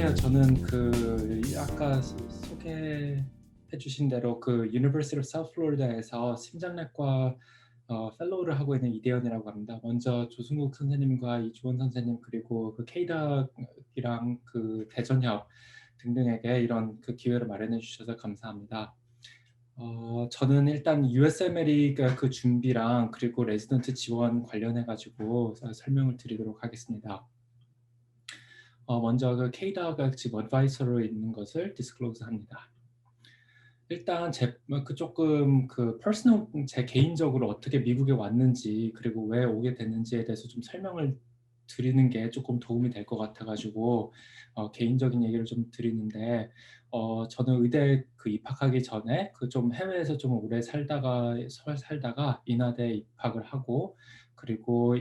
안녕하세요. 저는 아까 소개해 주신 대로 University of South Florida에서 심장내과 펠로우를 하고 있는 이대현이라고 합니다. 먼저 조승국 선생님과 이주원 선생님 그리고 케이닥이랑 대전협 등등에게 이런 기회를 마련해 주셔서 감사합니다. 저는 일단 USMLE 준비랑 그리고 레지던트 지원 관련해 가지고 설명을 드리도록 하겠습니다. 먼저 케이다가 지금 어드바이서로 있는 것을 디스클로즈 합니다. 일단 조금 퍼스널 제 개인적으로 어떻게 미국에 왔는지 그리고 왜 오게 됐는지에 대해서 좀 설명을 드리는 게 조금 도움이 될 것 같아가지고 개인적인 얘기를 좀 드리는데 저는 의대 입학하기 전에 좀 해외에서 좀 오래 살다가 인하대에 입학을 하고 그리고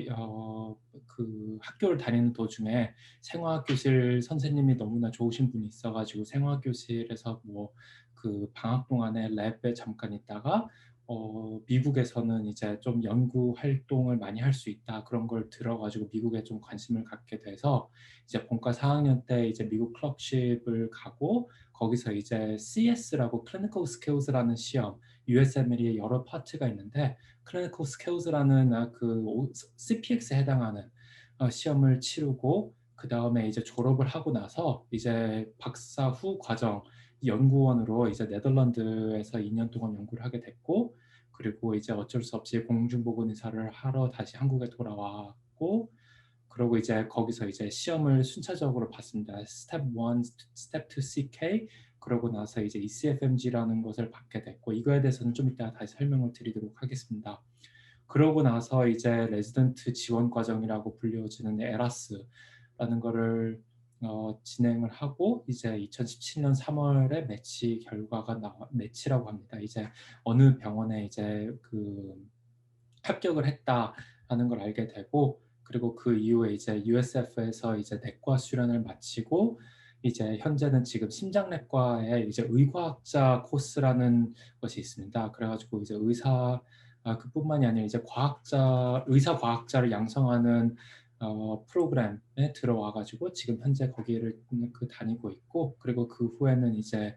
학교를 다니는 도중에 생화학 교실 선생님이 너무나 좋으신 분이 있어가지고 생화학 교실에서 방학 동안에 랩에 잠깐 있다가 미국에서는 이제 좀 연구 활동을 많이 할 수 있다 그런 걸 들어가지고 미국에 좀 관심을 갖게 돼서 이제 본과 4학년 때 이제 미국 클럽십을 가고 거기서 이제 CS라고 Clinical Skills라는 시험 USMLE의 여러 파트가 있는데 Clinical Skills라는 CPX에 해당하는 시험을 치르고 그 다음에 이제 졸업을 하고 나서 이제 박사 후 과정 연구원으로 이제 네덜란드에서 2년 동안 연구를 하게 됐고 그리고 이제 어쩔 수 없이 공중보건 의사를 하러 다시 한국에 돌아왔고 그리고 이제 거기서 이제 시험을 순차적으로 봤습니다. 스텝 1, 스텝 2 CK 그러고 나서 이제 ECFMG라는 것을 받게 됐고 이거에 대해서는 좀 이따 다시 설명을 드리도록 하겠습니다. 그러고 나서 이제 레지던트 지원 과정이라고 불려지는 에라스라는 거를 진행을 하고 이제 2017년 3월에 매치라고 합니다. 이제 어느 병원에 이제 합격을 했다라는 걸 알게 되고 그리고 그 이후에 이제 USF에서 이제 내과 수련을 마치고 이제 현재는 지금 심장내과에 이제 의과학자 코스라는 것이 있습니다. 그래가지고 이제 그뿐만이 아니라 이제 의사 과학자를 양성하는 프로그램에 들어와가지고 지금 현재 거기를 다니고 있고 그리고 그 후에는 이제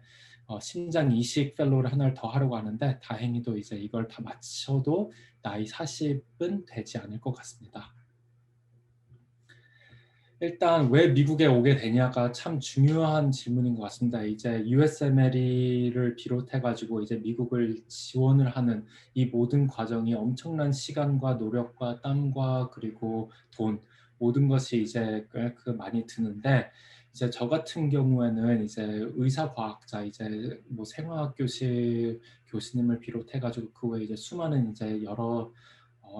심장 이식 펠로우를 하나를 더 하려고 하는데 다행히도 이제 이걸 다 마쳐도 나이 40은 되지 않을 것 같습니다. 일단 왜 미국에 오게 되냐가 참 중요한 질문인 것 같습니다. 이제 USMLE를 비롯해가지고 이제 미국을 지원을 하는 이 모든 과정이 엄청난 시간과 노력과 땀과 그리고 돈 모든 것이 이제 꽤 많이 드는데 이제 저 같은 경우에는 이제 의사과학자 이제 생화학 교수님을 비롯해가지고 그 외에 이제 수많은 이제 여러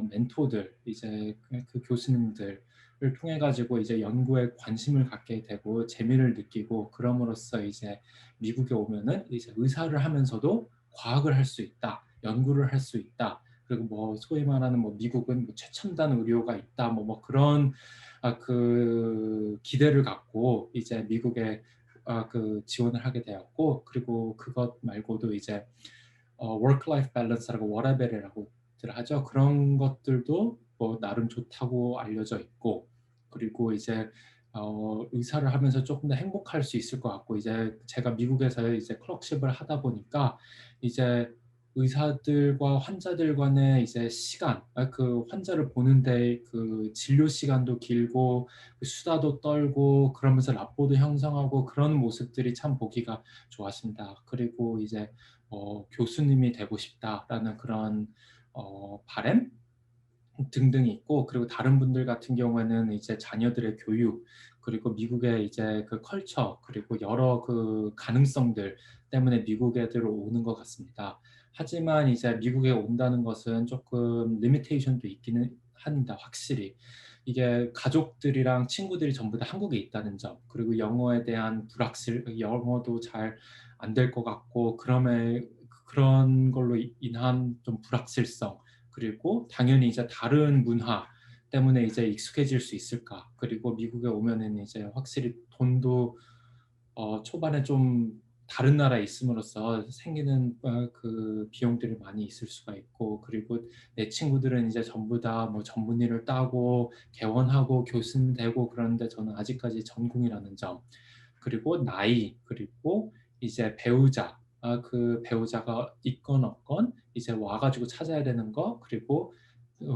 멘토들 이제 교수님들 을 통해 가지고 이제 연구에 관심을 갖게 되고 재미를 느끼고 그럼으로써 이제 미국에 오면은 이제 의사를 하면서도 과학을 할 수 있다, 연구를 할 수 있다. 그리고 소위 말하는 미국은 최첨단 의료가 있다, 그런 기대를 갖고 이제 미국에 지원을 하게 되었고 그리고 그것 말고도 이제 work-life balance라고 워라밸이라고 하죠. 그런 것들도 나름 좋다고 알려져 있고 그리고 이제 의사를 하면서 조금 더 행복할 수 있을 것 같고 이제 제가 미국에서 이제 클럭십을 하다 보니까 이제 의사들과 환자들 간의 이제 시간, 환자를 보는데 진료 시간도 길고 수다도 떨고 그러면서 라포도 형성하고 그런 모습들이 참 보기가 좋았습니다. 그리고 이제 교수님이 되고 싶다라는 그런 바람 등등이 있고 그리고 다른 분들 같은 경우에는 이제 자녀들의 교육 그리고 미국의 이제 컬처 그리고 여러 가능성들 때문에 미국에 들어오는 것 같습니다. 하지만 이제 미국에 온다는 것은 조금 리미테이션도 있기는 합니다. 확실히 이게 가족들이랑 친구들이 전부 다 한국에 있다는 점 그리고 영어에 대한 영어도 잘 안 될 것 같고 그런 걸로 인한 좀 불확실성 그리고 당연히 이제 다른 문화 때문에 이제 익숙해질 수 있을까? 그리고 미국에 오면은 이제 확실히 돈도 초반에 좀 다른 나라에 있음으로써 생기는 비용들이 많이 있을 수가 있고 그리고 내 친구들은 이제 전부 다 전문의를 따고 개원하고 교수님 되고 그러는데 저는 아직까지 전공이라는 점 그리고 나이, 그리고 이제 배우자, 그 배우자가 있건 없건 이제 와가지고 찾아야 되는 거, 그리고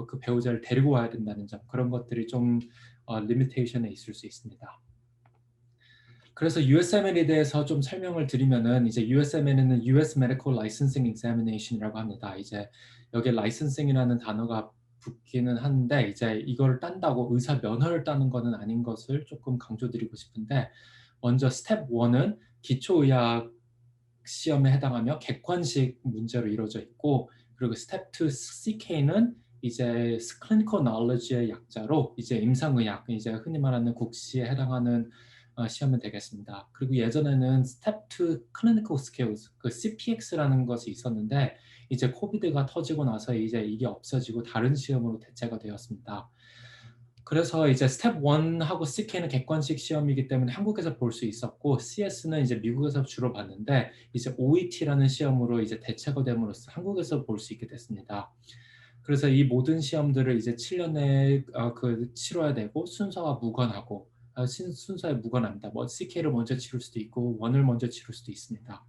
그 배우자를 데리고 와야 된다는 점, 그런 것들이 좀 리미테이션에 있을 수 있습니다. 그래서 USML에 대해서 좀 설명을 드리면은 이제 USML에는 US Medical Licensing Examination이라고 합니다. 이제 여기에 licensing이라는 단어가 붙기는 하는데 이제 이걸 딴다고 의사 면허를 따는 거는 아닌 것을 조금 강조드리고 싶은데 먼저 스텝 1은 기초의학 시험에 해당하며 객관식 문제로 이루어져 있고 그리고 스텝 2 CK는 이제 clinical knowledge의 약자로 이제 임상의학 이제 흔히 말하는 국시에 해당하는 시험이 되겠습니다. 그리고 예전에는 스텝 2 clinical skills 그 CPX라는 것이 있었는데 이제 코비드가 터지고 나서 이제 이게 없어지고 다른 시험으로 대체가 되었습니다. 그래서 이제 스텝 1하고 CK는 객관식 시험이기 때문에 한국에서 볼 수 있었고 CS는 이제 미국에서 주로 봤는데 이제 OET라는 시험으로 이제 대체가 됨으로써 한국에서 볼 수 있게 됐습니다. 그래서 이 모든 시험들을 이제 7년 내에 그 치러야 되고 순서가 무관하고 순서에 무관합니다. 뭐 CK를 먼저 치를 수도 있고 1을 먼저 치를 수도 있습니다.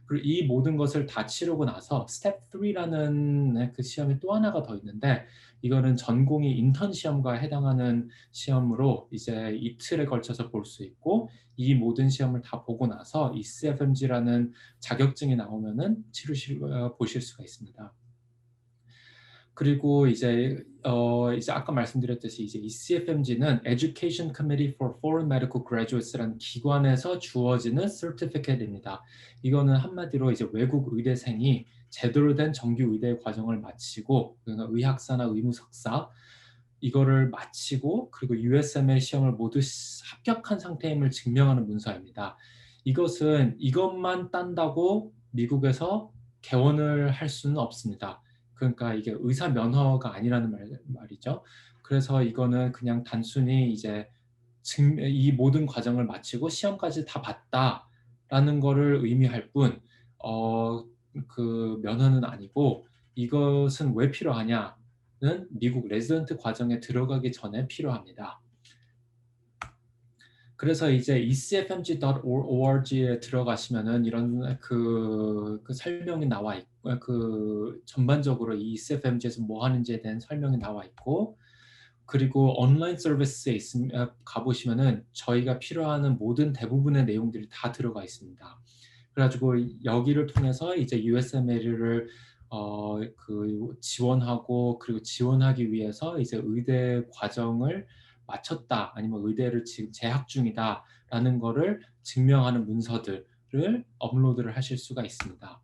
그리고 이 모든 것을 다 치르고 나서 스텝 3라는 그 시험이 또 하나가 더 있는데 이거는 전공의 인턴 시험과 해당하는 시험으로 이제 이틀에 걸쳐서 볼 수 있고 이 모든 시험을 다 보고 나서 이 CFMG라는 자격증이 나오면은 보실 수가 있습니다. 그리고 이제 아까 말씀드렸듯이 이제 이 CFMG는 Education Committee for Foreign Medical Graduates라는 기관에서 주어지는 certificate입니다. 이거는 한마디로 이제 외국 의대생이 제대로 된 정규 의대 과정을 마치고 그러니까 의학사나 의무석사 이거를 마치고 그리고 USML 시험을 모두 합격한 상태임을 증명하는 문서입니다. 이것만 딴다고 미국에서 개원을 할 수는 없습니다. 그러니까 이게 의사 면허가 아니라는 말이죠. 그래서 이거는 그냥 단순히 이제 이 모든 과정을 마치고 시험까지 다 봤다라는 거를 의미할 뿐, 그 면허는 아니고 이것은 왜 필요하냐는 미국 레지던트 과정에 들어가기 전에 필요합니다. 그래서 이제 ecfmg.org에 들어가시면은 이런 그 설명이 나와 있고 그 전반적으로 이 ecfmg에서 뭐 하는지에 대한 설명이 나와 있고 그리고 온라인 서비스에 가보시면은 저희가 필요하는 모든 대부분의 내용들이 다 들어가 있습니다. 그래가지고 여기를 통해서 이제 USML을 그 지원하고 그리고 지원하기 위해서 이제 의대 과정을 마쳤다 아니면 의대를 지금 재학 중이다라는 거를 증명하는 문서들을 업로드를 하실 수가 있습니다.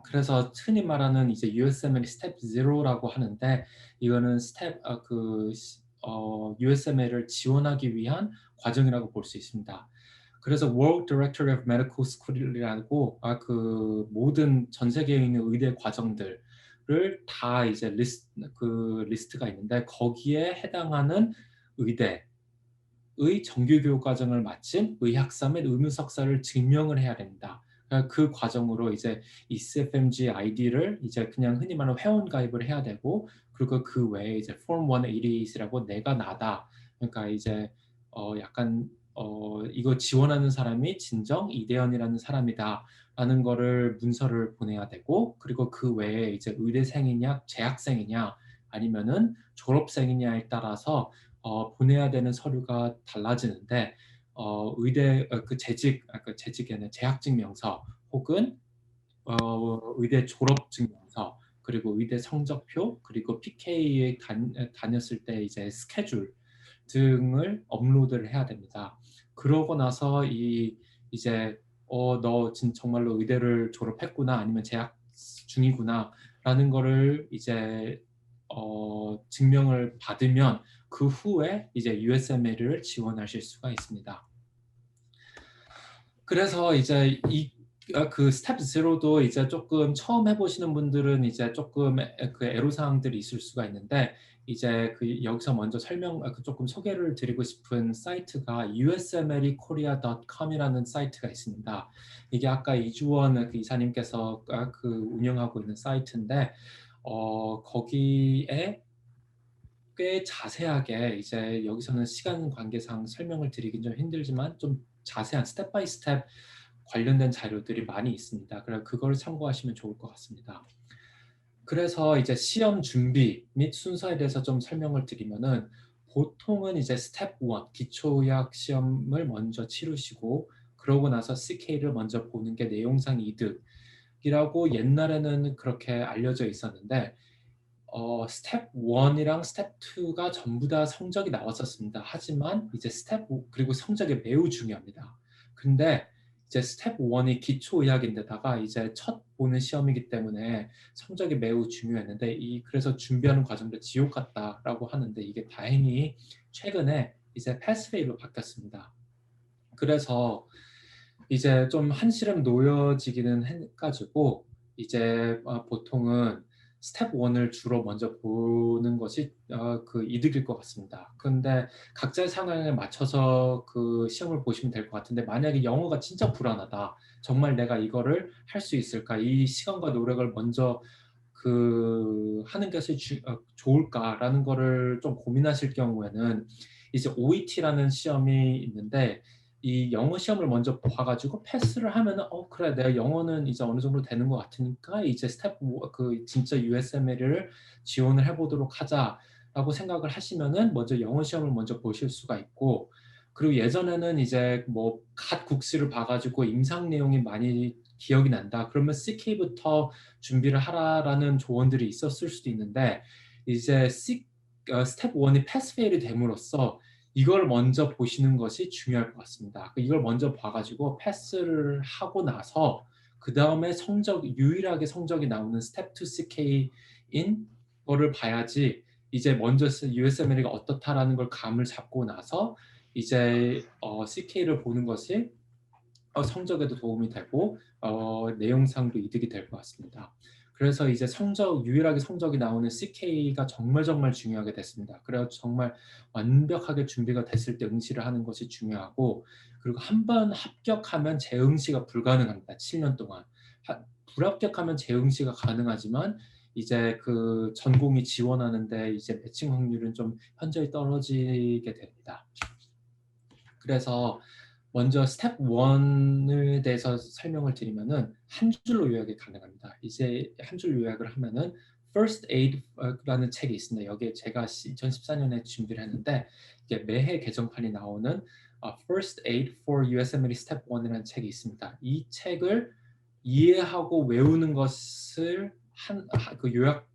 그래서 흔히 말하는 이제 USML 스텝 0라고 하는데 이거는 USML을 지원하기 위한 과정이라고 볼 수 있습니다. 그래서 World Directory of Medical School이라고 그 모든 전 세계에 있는 의대 과정들을 다 이제 리스트가 있는데 거기에 해당하는 의대의 정규 교육 과정을 마친 의학사 및 의무석사를 증명을 해야 됩니다. 그 과정으로 이제 ECFMG 아이디를 이제 그냥 흔히 말하는 회원 가입을 해야 되고 그리고 그 외에 이제 Form 188이라고 내가 나다. 그러니까 이제 약간 이거 지원하는 사람이 진정 이대현이라는 사람이다라는 거를 문서를 보내야 되고 그리고 그 외에 이제 의대생이냐 재학생이냐 아니면은 졸업생이냐에 따라서 보내야 되는 서류가 달라지는데 의대 재직에는 재학증명서 혹은 의대 졸업증명서 그리고 의대 성적표 그리고 PK에 다녔을 때 이제 스케줄 등을 업로드를 해야 됩니다. 그러고 나서 이제 너 정말로 의대를 졸업했구나 아니면 재학 중이구나라는 거를 이제 증명을 받으면 그 후에 이제 USML을 지원하실 수가 있습니다. 그래서 이제 그 스텝 0도 이제 조금 처음 해보시는 분들은 이제 조금 그 애로사항들이 있을 수가 있는데 이제 그 여기서 먼저 조금 소개를 드리고 싶은 사이트가 usmlkorea.com이라는 사이트가 있습니다. 이게 아까 이주원 그 이사님께서 그 운영하고 있는 사이트인데 거기에 꽤 자세하게 이제 여기서는 시간 관계상 설명을 드리긴 좀 힘들지만 좀 자세한 스텝 바이 스텝 관련된 자료들이 많이 있습니다. 그래서 그걸 참고하시면 좋을 것 같습니다. 그래서 이제 시험 준비 및 순서에 대해서 좀 설명을 드리면은 보통은 이제 스텝 1 기초의학 시험을 먼저 치르시고 그러고 나서 CK를 먼저 보는 게 내용상 이득이라고 옛날에는 그렇게 알려져 있었는데 스텝 1이랑 스텝 2가 전부 다 성적이 나왔었습니다. 하지만 이제 스텝 5 그리고 성적이 매우 중요합니다. 근데 이제 스텝 1이 기초의학인데다가 이제 첫 보는 시험이기 때문에 성적이 매우 중요했는데 그래서 준비하는 과정도 지옥 같다라고 하는데 이게 다행히 최근에 이제 패스 페일로 바뀌었습니다. 그래서 이제 좀 한시름 놓여지기는 해가지고 이제 보통은 스텝 1을 주로 먼저 보는 것이 그 이득일 것 같습니다. 근데 각자의 상황에 맞춰서 그 시험을 보시면 될 것 같은데 만약에 영어가 진짜 불안하다. 정말 내가 이거를 할 수 있을까? 이 시간과 노력을 먼저 그 하는 것이 좋을까라는 거를 좀 고민하실 경우에는 이제 OET라는 시험이 있는데 이 영어 시험을 먼저 봐가지고 패스를 하면은 그래 내가 영어는 이제 어느 정도 되는 것 같으니까 이제 스텝 그 진짜 USMLE를 지원을 해보도록 하자라고 생각을 하시면은 먼저 영어 시험을 먼저 보실 수가 있고 그리고 예전에는 이제 뭐 갓 국시를 봐가지고 임상 내용이 많이 기억이 난다. 그러면 CK부터 준비를 하라라는 조언들이 있었을 수도 있는데 이제 스텝 1이 패스 페일이 됨으로써 이걸 먼저 보시는 것이 중요할 것 같습니다. 이걸 먼저 봐가지고 패스를 하고 나서 그 다음에 유일하게 성적이 나오는 스텝 2 CK인 거를 봐야지 이제 먼저 USMLE가 어떻다라는 걸 감을 잡고 나서 이제 CK를 보는 것이 성적에도 도움이 되고 내용상도 이득이 될 것 같습니다. 그래서 이제 유일하게 성적이 나오는 CK가 정말 중요하게 됐습니다. 그래서 정말 완벽하게 준비가 됐을 때 응시를 하는 것이 중요하고 그리고 한 번 합격하면 재응시가 불가능합니다. 7년 동안. 불합격하면 재응시가 가능하지만 이제 그 전공이 지원하는데 이제 매칭 확률은 좀 현저히 떨어지게 됩니다. 그래서 먼저 스텝 1에 대해서 설명을 드리면은 한 줄로 요약이 가능합니다. 이제 한 줄 요약을 하면은 First Aid라는 책이 있습니다. 여기에 제가 2014년에 준비를 했는데 이게 매해 개정판이 나오는 First Aid for USMLE Step 1이라는 책이 있습니다. 이 책을 이해하고 외우는 것을 그 요약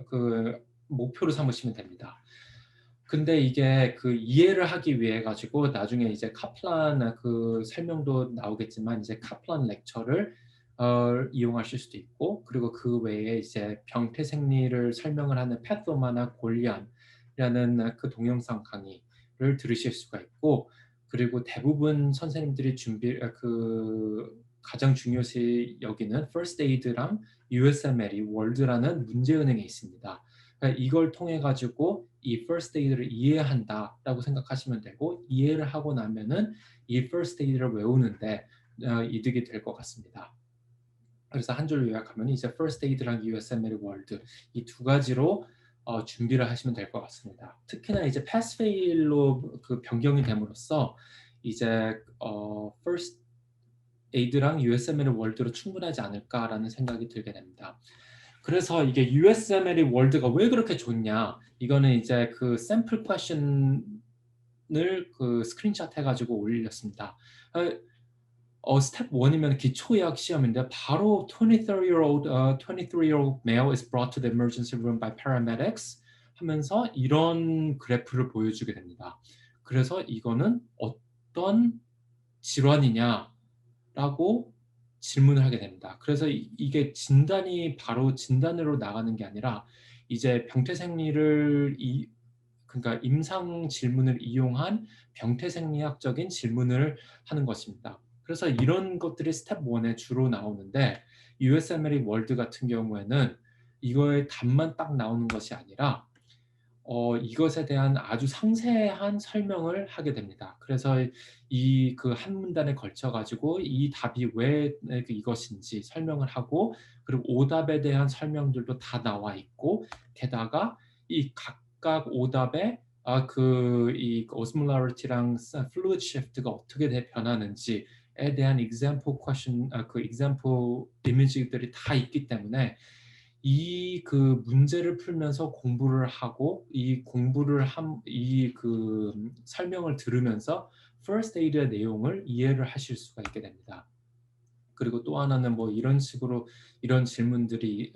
그 목표로 삼으시면 됩니다. 근데 이게 그 이해를 하기 위해 가지고 나중에 이제 카플란 그 설명도 나오겠지만 이제 카플란 렉처를 이용하실 수도 있고 그리고 그 외에 이제 병태생리를 설명을 하는 패토마나 골리안이라는 그 동영상 강의를 들으실 수가 있고 그리고 대부분 선생님들이 가장 중요시 여기는 First Aid랑 USMLE 월드라는 문제은행에 있습니다. 그러니까 이걸 통해 가지고 이 First Aid를 이해한다라고 생각하시면 되고 이해를 하고 나면은 이 First Aid를 외우는데 이득이 될 것 같습니다. 그래서 한 줄로 요약하면 이제 First Aid랑 USMLE 월드 이 두 가지로 준비를 하시면 될 것 같습니다. 특히나 이제 Pass Fail로 그 변경이 됨으로써 이제 First Aid랑 USMLE 월드로 충분하지 않을까라는 생각이 들게 됩니다. 그래서 이게 USMLE 월드가 왜 그렇게 좋냐? 이거는 이제 그 샘플 퀘션을 그 스크린샷 해가지고 올렸습니다. 스텝 1이면 기초의학 시험인데 바로 23-year-old male is brought to the emergency room by paramedics 하면서 이런 그래프를 보여주게 됩니다. 그래서 이거는 어떤 질환이냐라고 질문을 하게 됩니다. 그래서 이게 진단이 바로 진단으로 나가는 게 아니라 이제 병태생리를 그러니까 임상 질문을 이용한 병태생리학적인 질문을 하는 것입니다. 그래서 이런 것들이 스텝 1에 주로 나오는데 USMLE 월드 같은 경우에는 이거의 답만 딱 나오는 것이 아니라 이것에 대한 아주 상세한 설명을 하게 됩니다. 그래서 이 그 한 문단에 걸쳐 가지고 이 답이 왜 이것인지 설명을 하고 그리고 오답에 대한 설명들도 다 나와 있고 게다가 이 각각 오답에 이 osmolarity랑 fluid shift가 어떻게 변하는지에 대한 example question, 그 example 이미지들이 다 있기 때문에 이 그 문제를 풀면서 공부를 하고 이 그 설명을 들으면서 first aid의 내용을 이해를 하실 수가 있게 됩니다. 그리고 또 하나는 뭐 이런 식으로 이런 질문들이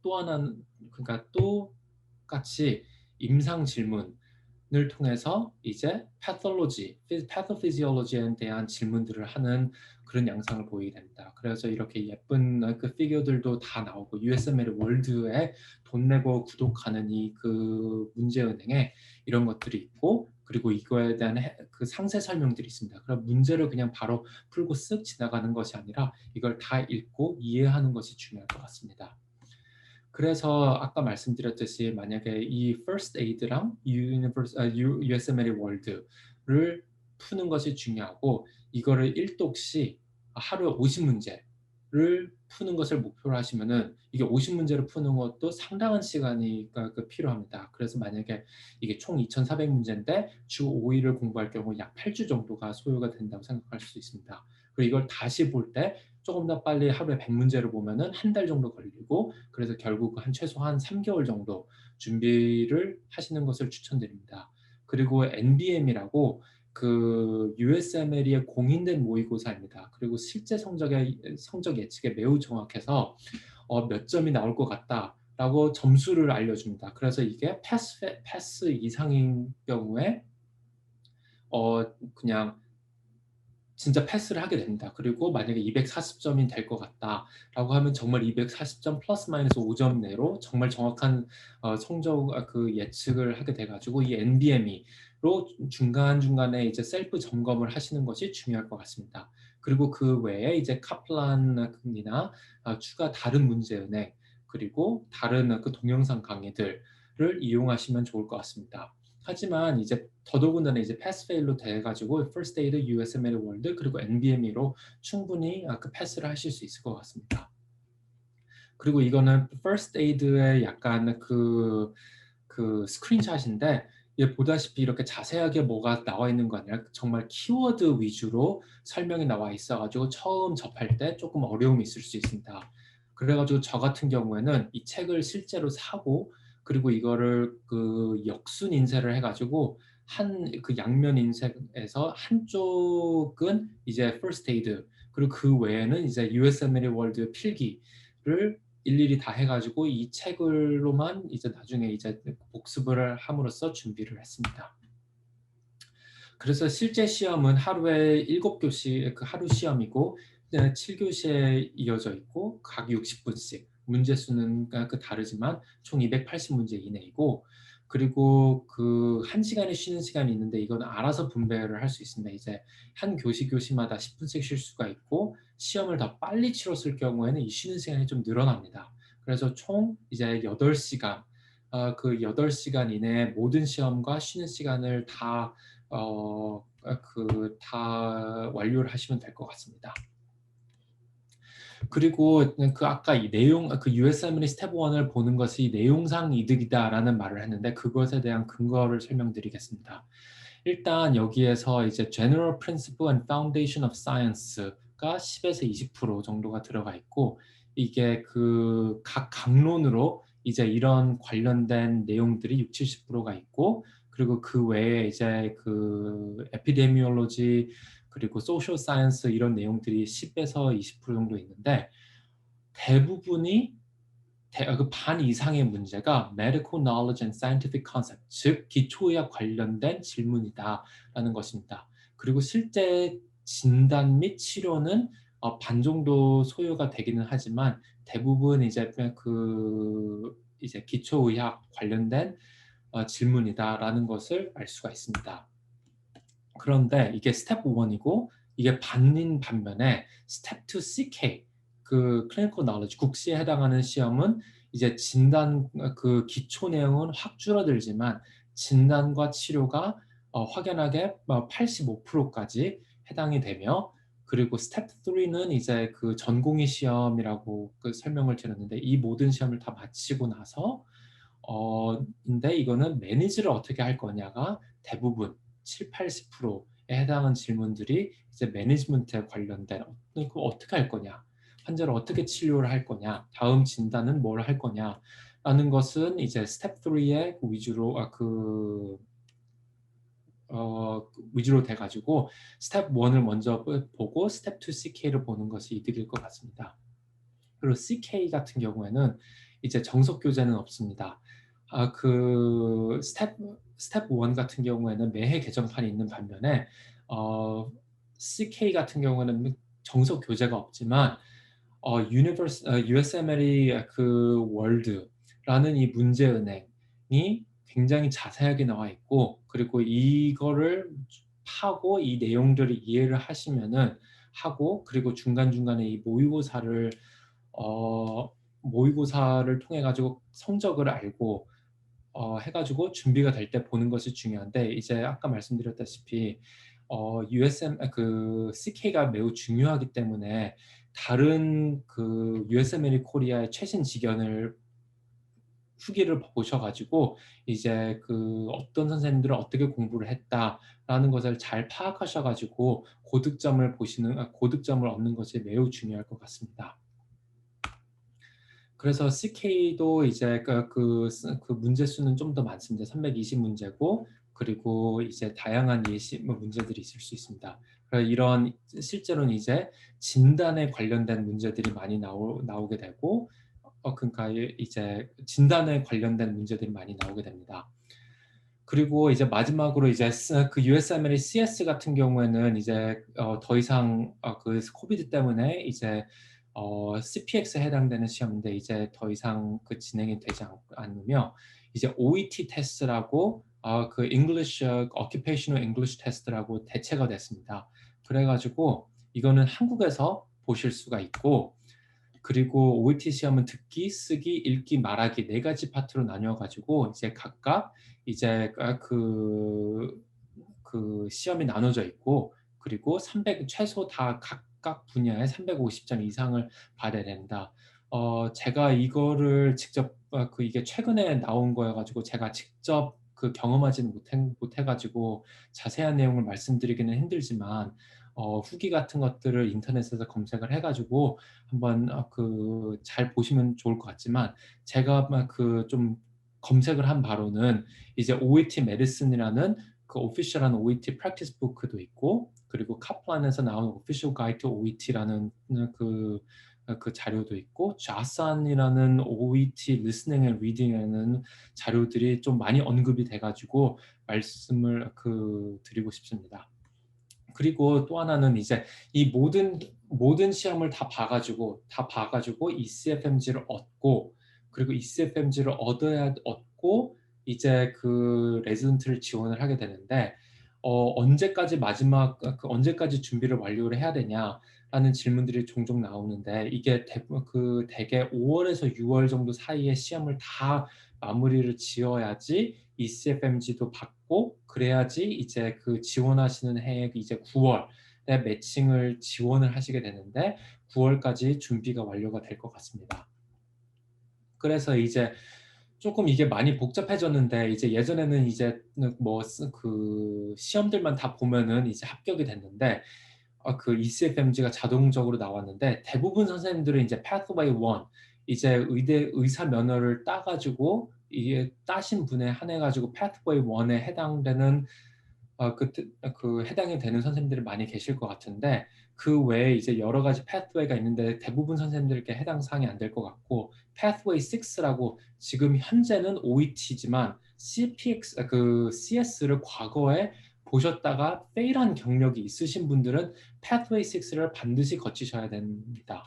또 하나는 그러니까 똑같이 임상 질문을 통해서 이제 패토피지올로지에 대한 질문들을 하는 그런 양상을 보이게 됩니다. 그래서 이렇게 예쁜 그 피규어들도 다 나오고 USML 월드에 돈 내고 구독하는 이 그 문제은행에 이런 것들이 있고 그리고 이거에 대한 그 상세 설명들이 있습니다. 그럼 문제를 그냥 바로 풀고 쓱 지나가는 것이 아니라 이걸 다 읽고 이해하는 것이 중요할 것 같습니다. 그래서 아까 말씀드렸듯이 만약에 이 First Aid랑 USMLE 월드를 푸는 것이 중요하고 이거를 1독씩 하루에 50문제를 푸는 것을 목표로 하시면은 이게 50문제를 푸는 것도 상당한 시간이 필요합니다. 그래서 만약에 이게 총 2,400문제인데 주 5일을 공부할 경우 약 8주 정도가 소요가 된다고 생각할 수 있습니다. 그리고 이걸 다시 볼 때 조금 더 빨리 하루에 100문제를 보면은 한 달 정도 걸리고 그래서 결국 최소한 3개월 정도 준비를 하시는 것을 추천드립니다. 그리고 NBM이라고 그 USMLE의 공인된 모의고사입니다. 그리고 실제 성적 예측에 매우 정확해서 몇 점이 나올 것 같다라고 점수를 알려줍니다. 그래서 이게 패스 이상인 경우에 그냥 진짜 패스를 하게 됩니다. 그리고 만약에 240점이 될 것 같다라고 하면 정말 240점 플러스 마이너스 5점 내로 정말 정확한 성적 그 예측을 하게 돼가지고 이 NBME로 중간중간에 이제 셀프 점검을 하시는 것이 중요할 것 같습니다. 그리고 그 외에 이제 카플란이나 추가 다른 문제은행 그리고 다른 그 동영상 강의들을 이용하시면 좋을 것 같습니다. 하지만 이제 더더군다나 이제 패스 페일로 돼가지고 First Aid, USMLE 월드 그리고 NBME로 충분히 그 패스를 하실 수 있을 것 같습니다. 그리고 이거는 First Aid의 약간 그 스크린샷인데 보다시피 이렇게 자세하게 뭐가 나와 있는 거 아니라 정말 키워드 위주로 설명이 나와 있어가지고 처음 접할 때 조금 어려움이 있을 수 있습니다. 그래가지고 저 같은 경우에는 이 책을 실제로 사고 그리고 이거를 그 역순 인쇄를 해가지고 그 양면 인쇄에서 한쪽은 이제 First Aid 그리고 그 외에는 이제 USMLE 월드 필기를 일일이 다 해가지고 이 책으로만 이제 나중에 이제 복습을 함으로써 준비를 했습니다. 그래서 실제 시험은 하루에 7교시 그 하루 시험이고 7교시에 이어져 있고 각 60분씩 문제 수는 다르지만 총 280문제 이내이고 그리고 그 1시간에 쉬는 시간이 있는데 이건 알아서 분배를 할 수 있습니다. 이제 한 교시마다 10분씩 쉴 수가 있고 시험을 더 빨리 치렀을 경우에는 이 쉬는 시간이 좀 늘어납니다. 그래서 총 이제 8시간 그 8시간 이내에 모든 시험과 쉬는 시간을 다 완료를 하시면 될 것 같습니다. 그리고 그 아까 이 내용 그 USMLE 스텝 1을 보는 것이 내용상 이득이다라는 말을 했는데 그것에 대한 근거를 설명드리겠습니다. 일단 여기에서 이제 General Principle and Foundation of Science가 10에서 20% 정도가 들어가 있고 이게 그 각 강론으로 이제 이런 관련된 내용들이 60, 70%가 있고 그리고 그 외에 이제 그 에피데미올로지 그리고 소셜 사이언스 이런 내용들이 10에서 20% 정도 있는데 대부분이 그 반 이상의 문제가 medical knowledge and scientific concept, 즉 기초의학 관련된 질문이다라는 것입니다. 그리고 실제 진단 및 치료는 반 정도 소요가 되기는 하지만 대부분 이제 이제 기초의학 관련된 질문이다라는 것을 알 수가 있습니다. 그런데 이게 스텝 1이고 이게 반면에 스텝 2 CK 그 클리니컬 노리지 국시에 해당하는 시험은 이제 진단 그 기초 내용은 확 줄어들지만 진단과 치료가 확연하게 85%까지 해당이 되며 그리고 스텝 3는 이제 그 전공의 시험이라고 그 설명을 드렸는데 이 모든 시험을 다 마치고 나서 인데 이거는 매니지를 어떻게 할 거냐가 대부분 7, 80%에 해당하는 질문들이 이제 매니지먼트에 관련된 그거 어떻게 할 거냐, 환자를 어떻게 치료를 할 거냐, 다음 진단은 뭘 할 거냐라는 것은 이제 스텝 3의 위주로 위주로 돼가지고 스텝 1을 먼저 보고 스텝 2 CK를 보는 것이 이득일 것 같습니다. 그리고 CK 같은 경우에는 이제 정석 교재는 없습니다. 그 스텝 1 같은 경우에는 매해 개정판이 있는 반면에 CK 같은 경우는 정석 교재가 없지만 USMLE 그 월드라는 이 문제 은행이 굉장히 자세하게 나와 있고, 그리고 이거를 파고 이 내용들을 이해를 하시면은 하고, 그리고 중간중간에 이 모의고사를 통해 가지고 성적을 알고 해가지고 준비가 될 때 보는 것이 중요한데, 이제 아까 말씀드렸다시피 그 CK가 매우 중요하기 때문에 다른 그 USMLE 코리아의 최신 지견을 후기를 보셔가지고 이제 그 어떤 선생님들은 어떻게 공부를 했다라는 것을 잘 파악하셔가지고 고득점을 얻는 것이 매우 중요할 것 같습니다. 그래서 CK도 이제 그 문제 수는 좀 더 많습니다. 320문제고, 그리고 이제 다양한 예시 문제들이 있을 수 있습니다. 이런 실제로는 이제 진단에 관련된 문제들이 많이 나오게 되고, 그러니까 이제 진단에 관련된 문제들이 많이 나오게 됩니다. 그리고 이제 마지막으로 이제 그 USMLE CS 같은 경우에는 이제 더 이상 그 코비드 때문에 이제 CPX에 해당되는 시험인데 이제 더 이상 그 진행이 되지 않으며 이제 OET 테스트라고 그 English Occupational English 테스트라고 대체가 됐습니다. 그래가지고 이거는 한국에서 보실 수가 있고, 그리고 OET 시험은 듣기, 쓰기, 읽기, 말하기 네 가지 파트로 나뉘어가지고 이제 각각 이제 그 시험이 나눠져 있고, 그리고 최소 다 각각 분야에 350점 이상을 받아야 된다. 제가 이거를 직접 이게 최근에 나온 거여가지고 제가 직접 그 경험하지는 못해가지고 자세한 내용을 말씀드리기는 힘들지만 후기 같은 것들을 인터넷에서 검색을 해가지고 한번 그 잘 보시면 좋을 것 같지만, 제가 그 좀 검색을 한 바로는 이제 OET 메디슨이라는 그 오피셜한 OET 프랙티스 부크도 있고, 그리고 카플란에서 나온 오피셜 가이드 투 OET라는 그 자료도 있고, 자산이라는 OET 리스닝 앤 리딩이라는 자료들이 좀 많이 언급이 돼가지고 말씀을 드리고 싶습니다. 그리고 또 하나는 이제 이 모든 시험을 다 봐가지고 ECFMG를 얻고, 그리고 ECFMG를 얻고 이제 그 레지던트를 지원을 하게 되는데 언제까지 준비를 완료를 해야 되냐라는 질문들이 종종 나오는데, 이게 대개 5월에서 6월 정도 사이에 시험을 다 마무리를 지어야지 ECFMG도 받고, 그래야지 이제 그 지원하시는 해에 이제 9월에 매칭을 지원을 하시게 되는데 9월까지 준비가 완료가 될 것 같습니다. 그래서 이제 조금 이게 많이 복잡해졌는데, 이제 예전에는 이제 뭐 그 시험들만 다 보면은 이제 합격이 됐는데 그 ECFMG가 자동적으로 나왔는데, 대부분 선생님들은 이제 Pathway 1 이제 의사 면허를 따가지고 이게 따신 분에 한해 가지고 Pathway 1에 해당되는 해당이 되는 선생님들이 많이 계실 것 같은데, 그 외에 이제 여러 가지 pathway가 있는데 대부분 선생님들께 해당 사항이 안 될 것 같고, pathway 6라고 지금 현재는 OET지만 CS를 과거에 보셨다가 페일한 경력이 있으신 분들은 pathway 6를 반드시 거치셔야 됩니다.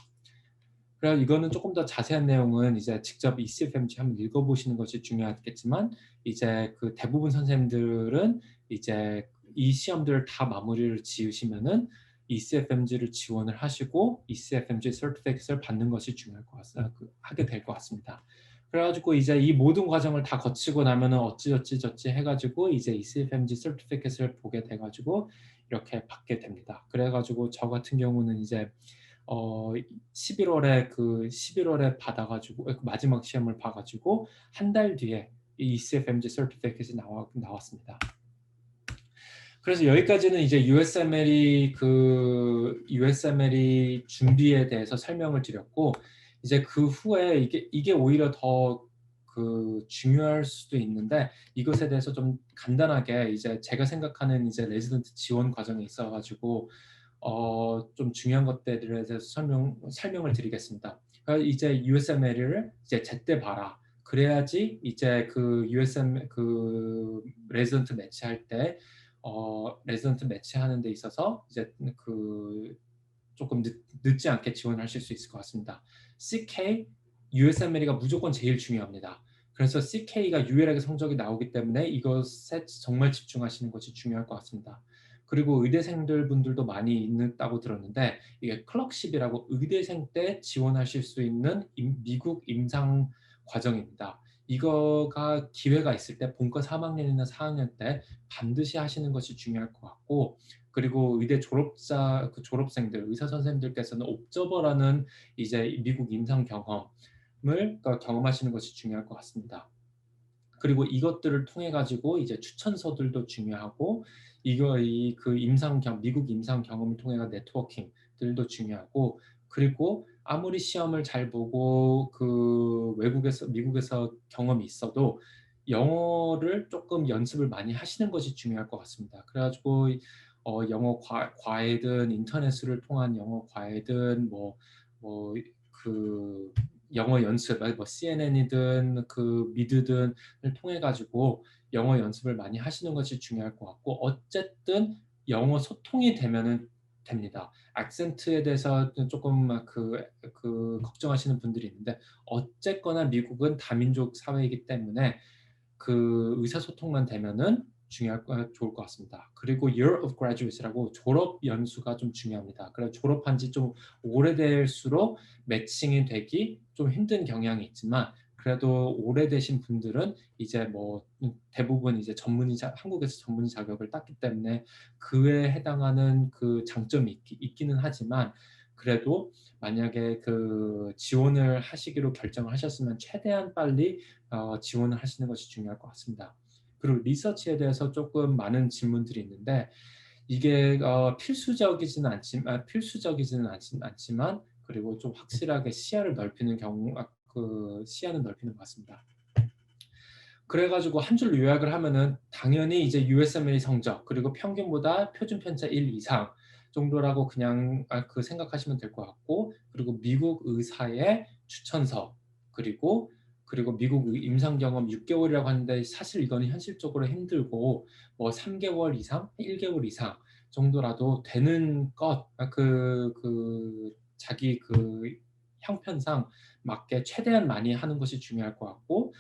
그래서 이거는 조금 더 자세한 내용은 이제 직접 ECFMG 한번 읽어보시는 것이 중요하겠지만, 이제 그 대부분 선생님들은 이제 이 시험들을 다 마무리를 지으시면은 ECFMG를 지원을 하시고 ECFMG 서티피케이트를 받는 것이 중요할 것 같습니다. 하게 될 것 같습니다. 그래가지고 이제 이 모든 과정을 다 거치고 나면은 어찌저찌 해가지고 이제 ECFMG 서티피케이트를 보게 돼가지고 이렇게 받게 됩니다. 그래가지고 저 같은 경우는 이제 어 11월에 받아 가지고 마지막 시험을 봐 가지고 한 달 뒤에 이 ECFMG 서티피케이트이 나왔습니다. 그래서 여기까지는 이제 USMLE 준비에 대해서 설명을 드렸고, 이제 그 후에 이게 오히려 더 중요할 수도 있는데, 이것에 대해서 좀 간단하게 이제 제가 생각하는 이제 레지던트 지원 과정이 있어 가지고 좀 중요한 것들에 대해서 설명을 드리겠습니다. 그러니까 이제 USMLE를 이제 제때 봐라. 그래야지 이제 레지던트 매치할 때 레지던트 매치하는 데 있어서 이제 조금 늦지 않게 지원하실 수 있을 것 같습니다. CK, USMLE가 무조건 제일 중요합니다. 그래서 CK가 유일하게 성적이 나오기 때문에 이것에 정말 집중하시는 것이 중요할 것 같습니다. 그리고 의대생들 분들도 많이 있다고 들었는데, 이게 클럭십이라고 의대생 때 지원하실 수 있는 미국 임상 과정입니다. 이거가 기회가 있을 때 본과 3학년이나 4학년 때 반드시 하시는 것이 중요할 것 같고, 그리고 의대 졸업생들, 의사 선생님들께서는 옵저버라는 이제 미국 임상 경험을 경험하시는 것이 중요할 것 같습니다. 그리고 이것들을 통해 가지고 이제 추천서들도 중요하고, 미국 임상 경험을 통해 네트워킹들도 중요하고, 그리고 아무리 시험을 잘 보고 미국에서 경험이 있어도 영어를 조금 연습을 많이 하시는 것이 중요할 것 같습니다. 그래가지고 영어 과외든 인터넷을 통한 영어 과외든 그 영어 연습, 뭐 CNN이든 미드든을 통해 가지고 영어 연습을 많이 하시는 것이 중요할 것 같고, 어쨌든 영어 소통이 되면은 됩니다. 악센트에 대해서 조금 걱정하시는 분들이 있는데, 어쨌거나 미국은 다민족 사회이기 때문에 의사소통만 되면은 좋을 것 같습니다. 그리고 Year of Graduate라고 졸업 연수가 좀 중요합니다. 그래서 졸업한 지 좀 오래될수록 매칭이 되기 좀 힘든 경향이 있지만, 그래도 오래되신 분들은 이제 대부분 이제 한국에서 전문의 자격을 땄기 때문에 그에 해당하는 장점이 있기는 하지만, 그래도 만약에 지원을 하시기로 결정을 하셨으면 최대한 빨리 지원을 하시는 것이 중요할 것 같습니다. 그리고 리서치에 대해서 조금 많은 질문들이 있는데, 이게 필수적이지는 않지만, 그리고 좀 확실하게 시야를 넓히는 시야는 넓히는 것 같습니다. 그래가지고 한 줄로 요약을 하면은, 당연히 이제 USMLE 성적, 그리고 평균보다 표준 편차 1 이상 정도라고 그냥 생각하시면 될 것 같고, 그리고 미국 의사의 추천서, 그리고 미국 임상 경험 6개월이라고 하는데, 사실 이거는 현실적으로 힘들고 3개월 이상, 1개월 이상 정도라도 되는 자기 형편상 맞게 최대한 많이 하는 것이 중요할 것 같고,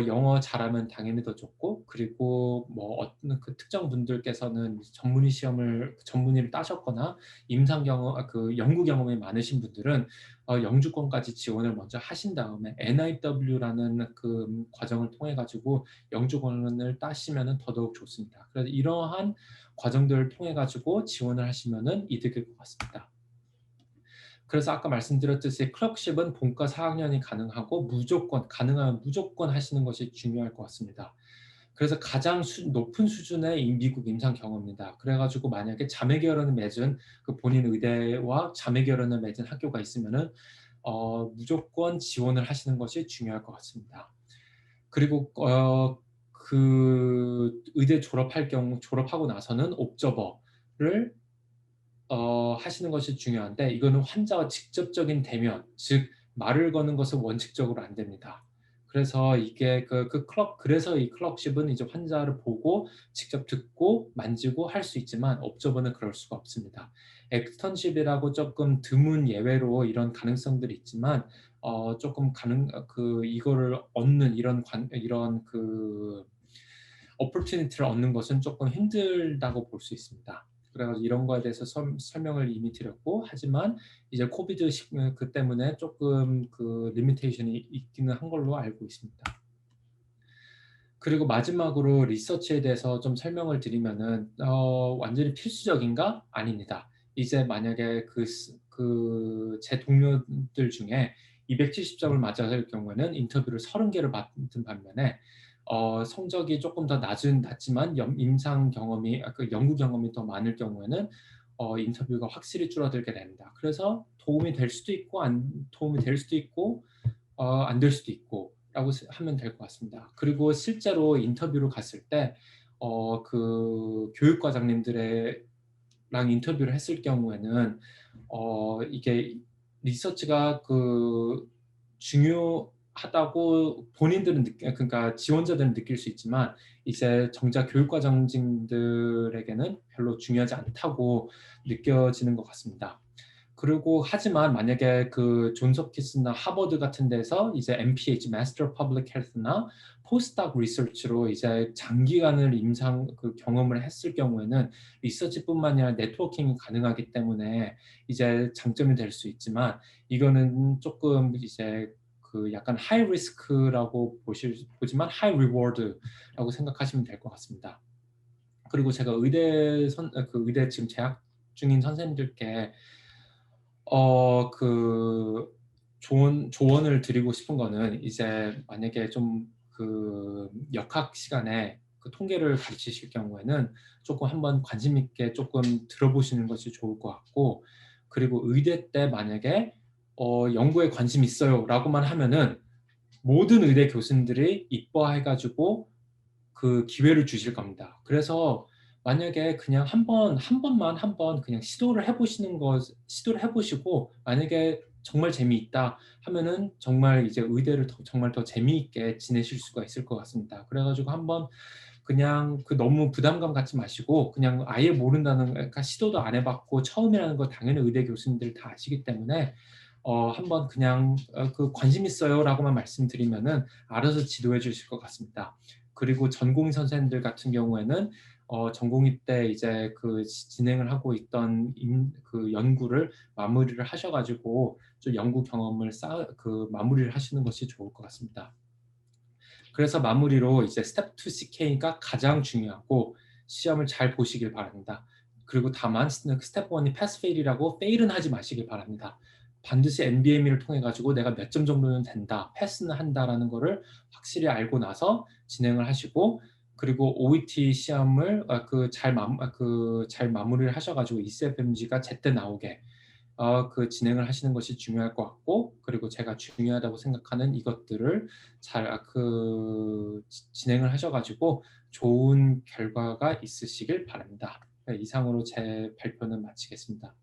영어 잘하면 당연히 더 좋고, 그리고 어떤 특정 분들께서는 전문의를 따셨거나 임상 경험, 연구 경험이 많으신 분들은 영주권까지 지원을 먼저 하신 다음에 NIW라는 과정을 통해 가지고 영주권을 따시면은 더더욱 좋습니다. 그래서 이러한 과정들을 통해 가지고 지원을 하시면은 이득일 것 같습니다. 그래서 아까 말씀드렸듯이 클럭십은 본과 4학년이 가능하고, 가능하면 무조건 하시는 것이 중요할 것 같습니다. 그래서 가장 높은 수준의 미국 임상 경험입니다. 그래가지고 만약에 자매 결연을 맺은 본인 의대와 자매 결연을 맺은 학교가 있으면은 무조건 지원을 하시는 것이 중요할 것 같습니다. 그리고 의대 졸업하고 나서는 옵저버를 하시는 것이 중요한데, 이거는 환자와 직접적인 대면, 즉 말을 거는 것은 원칙적으로 안 됩니다. 그래서 그래서 이 클럭십은 이제 환자를 보고 직접 듣고 만지고 할 수 있지만, 옵저버는 그럴 수가 없습니다. 엑스턴십이라고 조금 드문 예외로 이런 가능성들이 있지만, 조금 이거를 얻는 이런 opportunity를 얻는 것은 조금 힘들다고 볼 수 있습니다. 그래가지고 이런 거에 대해서 설명을 이미 드렸고, 하지만 이제 코비드 때문에 조금 리미테이션이 있기는 한 걸로 알고 있습니다. 그리고 마지막으로 리서치에 대해서 좀 설명을 드리면은 완전히 필수적인가? 아닙니다. 이제 만약에 제 동료들 중에 270점을 맞아야 할 경우에는 인터뷰를 30개를 받은 반면에 성적이 조금 더 낮지만 임상 경험이 연구 경험이 더 많을 경우에는 인터뷰가 확실히 줄어들게 됩니다. 그래서 도움이 될 수도 있고 안 도움이 될 수도 있고 안 될 수도 있고 라고 하면 될 것 같습니다. 그리고 실제로 인터뷰를 갔을 때 교육과장님들의 랑 인터뷰를 했을 경우에는 이게 리서치가 중요하다고 본인들은 그러니까 지원자들은 느낄 수 있지만 이제 정작 교육과정진들에게는 별로 중요하지 않다고 느껴지는 것 같습니다. 그리고 하지만 만약에 존스 홉킨스나 하버드 같은 데서 이제 MPH, Master of Public Health나 포스닥 리서치로 이제 장기간을 경험을 했을 경우에는 리서치뿐만 아니라 네트워킹이 가능하기 때문에 이제 장점이 될 수 있지만 이거는 조금 이제 약간 하이 리스크라고 보지만 하이 리워드라고 생각하시면 될 것 같습니다. 그리고 제가 의대 지금 재학 중인 선생님들께 조언을 드리고 싶은 거는 이제 만약에 좀 역학 시간에 통계를 가르치실 경우에는 조금 한번 관심 있게 조금 들어보시는 것이 좋을 것 같고, 그리고 의대 때 만약에 연구에 관심 있어요라고만 하면은 모든 의대 교수님들이 이뻐해가지고 기회를 주실 겁니다. 그래서 만약에 그냥 한 번만 그냥 시도를 해보시고 만약에 정말 재미있다 하면은 정말 이제 의대를 정말 더 재미있게 지내실 수가 있을 것 같습니다. 그래가지고 한번 그냥 너무 부담감 갖지 마시고 그냥 아예 모른다는, 그러니까 시도도 안 해봤고 처음이라는 거 당연히 의대 교수님들 다 아시기 때문에 한번 그냥 관심 있어요라고만 말씀드리면은 알아서 지도해 주실 것 같습니다. 그리고 전공의 선생님들 같은 경우에는 전공의 때 이제 진행을 하고 있던 연구를 마무리를 하셔가지고 좀 연구 경험을 마무리를 하시는 것이 좋을 것 같습니다. 그래서 마무리로 이제 스텝 2 CK가 가장 중요하고 시험을 잘 보시길 바랍니다. 그리고 다만 스텝 1이 패스 페일이라고 페일은 하지 마시길 바랍니다. 반드시 NBME를 통해 가지고 내가 몇 점 정도는 된다, 패스는 한다라는 거를 확실히 알고 나서 진행을 하시고, 그리고 OET 시험을 잘 마무리를 하셔가지고 ECFMG가 제때 나오게 진행을 하시는 것이 중요할 것 같고, 그리고 제가 중요하다고 생각하는 이것들을 잘 진행을 하셔가지고 좋은 결과가 있으시길 바랍니다. 네, 이상으로 제 발표는 마치겠습니다.